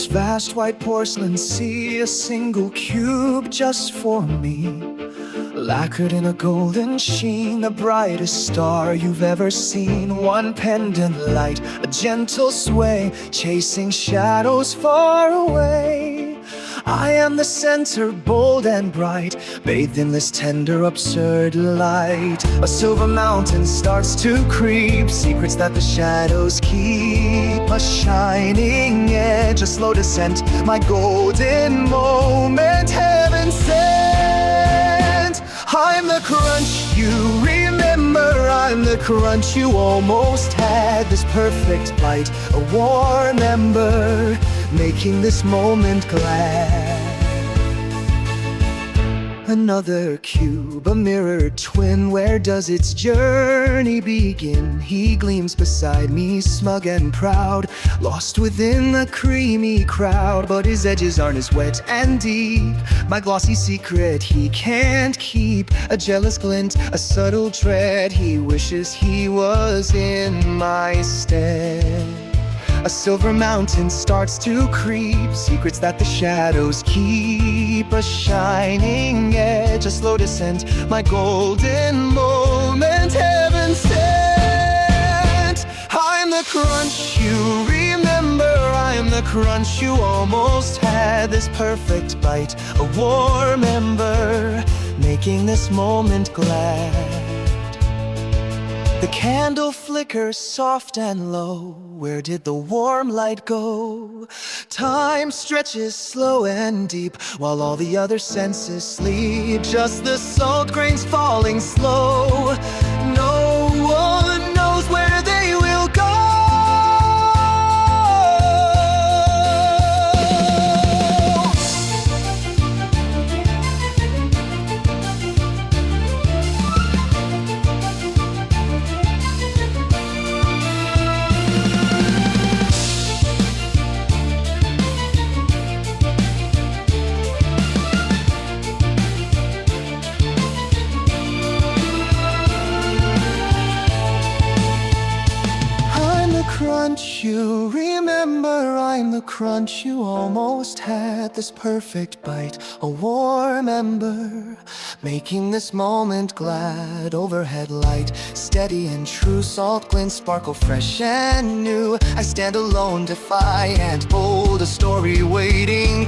this vast white porcelain sea, a single cube just for me, lacquered in a golden sheen, the brightest star you've ever seen. One pendant light, a gentle sway, chasing shadows far away. I am the center, bold and bright, bathed in this tender, absurd light. A silver mountain starts to creep, secrets that the shadows keep. A shining edge, a slow descent, my golden moment, heaven sent. I'm the crunch you remember, I'm the crunch you almost had. This perfect bite, a warm ember, making this moment glad. Another cube, a mirrored twin, where does its journey begin? He gleams beside me, smug and proud, lost within the creamy crowd. But his edges aren't as wet and deep, my glossy secret he can't keep. A jealous glint, a subtle tread, he wishes he was in my stead. A silver mountain starts to creep, secrets that the shadows keep. A shining edge, a slow descent, my golden moment, heaven sent. I'm the crunch you remember, I'm the crunch you almost had. This perfect bite, a warm ember, making this moment glad. The candle flickers soft and low, where did the warm light go? Time stretches slow and deep, while all the other senses sleep. Just the salt grains falling slow, no one knows where they will go. Crunch you remember, I'm the crunch you almost had. This perfect bite, a warm ember, making this moment glad. Overhead light, steady and true, salt glints sparkle fresh and new. I stand alone, defiant, bold, a story waiting